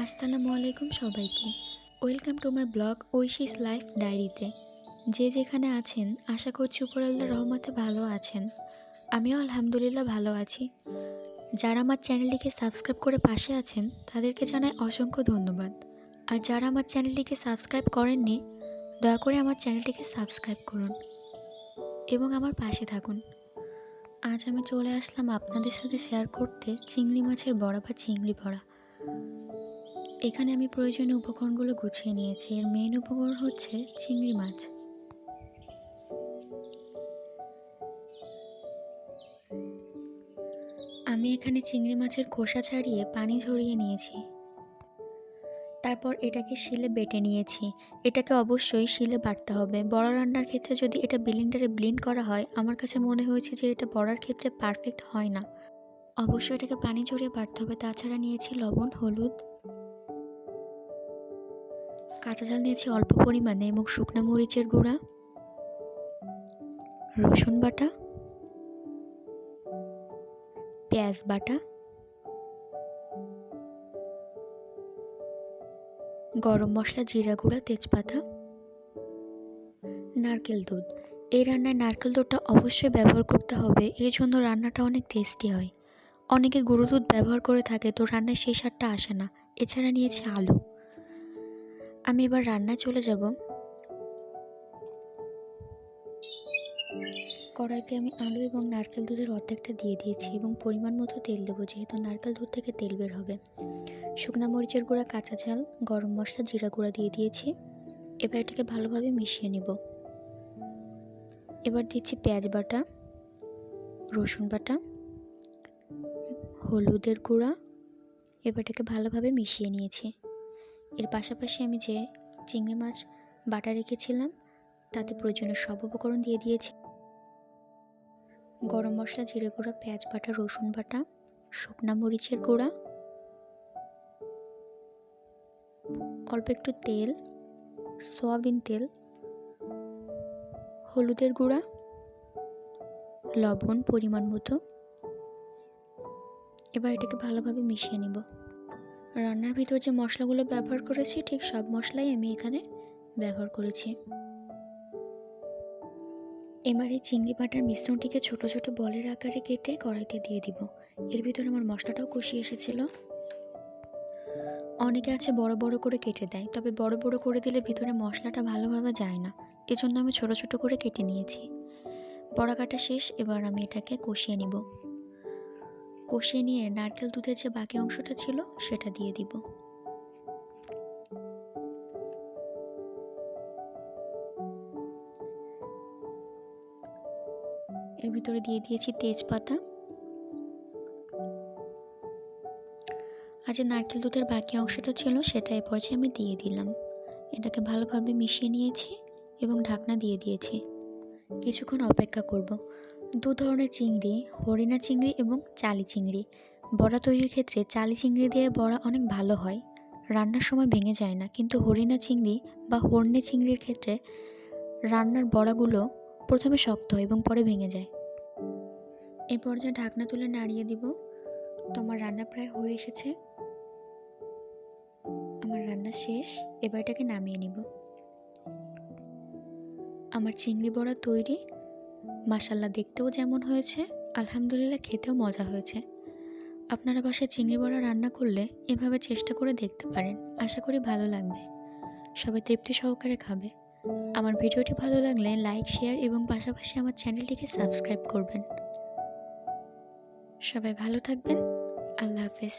আসসালামু আলাইকুম সবাইকে। Welcome to my blog Oishi's life ডায়েরিতে। যে যেখানে আছেন আশা করছি উপর আল্লাহর রহমতে ভালো আছেন। আমিও আলহামদুলিল্লাহ ভালো আছি। যারা আমার চ্যানেলটিকে সাবস্ক্রাইব করে পাশে আছেন তাদেরকে জানাই অসংখ্য ধন্যবাদ। আর যারা আমার চ্যানেলটিকে সাবস্ক্রাইব করেননি দয়া করে আমার চ্যানেলটিকে সাবস্ক্রাইব করুন এবং আমার পাশে থাকুন। আজ আমি চলে আসলাম আপনাদের সাথে শেয়ার করতে চিংড়ি মাছের বড়া বা চিংড়ি বড়া। এখানে আমি প্রয়োজনীয় উপকরণগুলো গুছিয়ে নিয়েছি। এর মেইন উপকরণ হচ্ছে চিংড়ি মাছ। আমি এখানে চিংড়ি মাছের খোসা ছাড়িয়ে পানি ঝরিয়ে নিয়েছি। তারপর এটাকে শিলে বেটে নিয়েছি। এটাকে অবশ্যই শিলে বাটতে হবে। বড়া রান্নার ক্ষেত্রে যদি এটা ব্লেন্ডারে ব্লেন্ড করা হয় আমার কাছে মনে হয়েছে যে এটা বড়ার ক্ষেত্রে পারফেক্ট হয় না। অবশ্যই এটাকে পানি ঝরিয়ে বাটতে হবে। তাছাড়া নিয়েছি লবণ, হলুদ, কাঁচা ঝাল নিয়েছি অল্প পরিমাণে এবং শুকনো মরিচের গুঁড়া, রসুন বাটা, পেঁয়াজ বাটা, গরম মশলা, জিরা গুঁড়া, তেজপাতা, নারকেল দুধ। এই রান্নায় নারকেল দুধটা অবশ্যই ব্যবহার করতে হবে, এর জন্য রান্নাটা অনেক টেস্টি হয়। অনেকে গুঁড়ো দুধ ব্যবহার করে থাকে তো রান্নায় সেই স্বাদটা আসে না। এছাড়া নিয়েছি আলু। আমি এবার রান্নায় চলে যাব। কড়াইতে আমি আলু এবং নারকেল দুধের অর্ধেকটা দিয়ে দিয়েছি এবং পরিমাণ মতো তেল দেবো, যেহেতু নারকেল দুধ থেকে তেল বের হবে। শুকনো মরিচের গুঁড়া, কাঁচা ঝাল, গরম মশলা, জিরা গুঁড়া দিয়ে দিয়েছি। এবার এটাকে ভালোভাবে মিশিয়ে নিব। এবার দিচ্ছি পেঁয়াজ বাটা, রসুন বাটা, হলুদের গুঁড়া। এবার এটাকে ভালোভাবে মিশিয়ে নিয়েছি। এর পাশাপাশি আমি যে চিংড়ি মাছ বাটা রেখেছিলাম তাতে প্রয়োজনীয় সব উপকরণ দিয়ে দিয়েছি। গরম মশলা, জিরে গুঁড়া, পেঁয়াজ বাটা, রসুন বাটা, শুকনো মরিচের গুঁড়া, অল্প একটু তেল, সয়াবিন তেল, হলুদের গুঁড়া, লবণ পরিমাণ মতো। এবার এটাকে ভালোভাবে মিশিয়ে নিব। রান্নার ভিতর যে মশলাগুলো ব্যবহার করেছি ঠিক সব মশলাই আমি এখানে ব্যবহার করেছি। এবার এই চিংড়ি বাটার মিশ্রণটিকে ছোট ছোট বলের আকারে কেটে কড়াইতে দিয়ে দিব। এর ভিতরে আমার মশলাটাও কষিয়ে এসেছিল। অনেকে আছে বড় বড় করে কেটে দেয়, তবে বড় বড় করে দিলে ভিতরে মশলাটা ভালোভাবে যায় না। এজন্য আমি ছোট ছোট করে কেটে নিয়েছি। বড়া কাটা শেষ। এবার আমি এটাকে কষিয়ে নিব। কষিয়ে নিয়ে নারকেল দুধের যে বাকি অংশটা ছিল সেটা দিয়ে দিব। এর ভিতরে দিয়ে দিয়েছি তেজপাতা। আর যে নারকেল দুধের বাকি অংশটা ছিল সেটা এ পর্যায়ে আমি দিয়ে দিলাম। এটাকে ভালোভাবে মিশিয়ে নিয়েছি এবং ঢাকনা দিয়ে দিয়েছি। কিছুক্ষণ অপেক্ষা করব। দু ধরনের চিংড়ি, হরিণা চিংড়ি এবং চালি চিংড়ি। বড়া তৈরির ক্ষেত্রে চালি চিংড়ি দিয়ে বড়া অনেক ভালো হয়, রান্নার সময় ভেঙে যায় না। কিন্তু হরিণা চিংড়ি বা হর্নে চিংড়ির ক্ষেত্রে রান্নার বড়াগুলো প্রথমে শক্ত হয় এবং পরে ভেঙে যায়। এই পর্যায়ে ঢাকনা তুলে নাড়িয়ে দিব। তো আমার রান্না প্রায় হয়ে এসেছে। আমার রান্না শেষ। এবার এটাকে নামিয়ে নিব। আমার চিংড়ি বড়া তৈরি। মাশাআল্লাহ, দেখতেও যেমন হয়েছে আলহামদুলিল্লাহ খেতেও মজা হয়েছে। আপনারা বাসায় চিংড়ি বড়া রান্না করলে এভাবে চেষ্টা করে দেখতে পারেন। আশা করি ভালো লাগবে। সবাই তৃপ্তি সহকারে খাবে। আমার ভিডিওটি ভালো লাগলে লাইক, শেয়ার এবং পাশাপাশি আমার চ্যানেলটিকে সাবস্ক্রাইব করবেন। সবাই ভালো থাকবেন। আল্লাহ হাফেজ।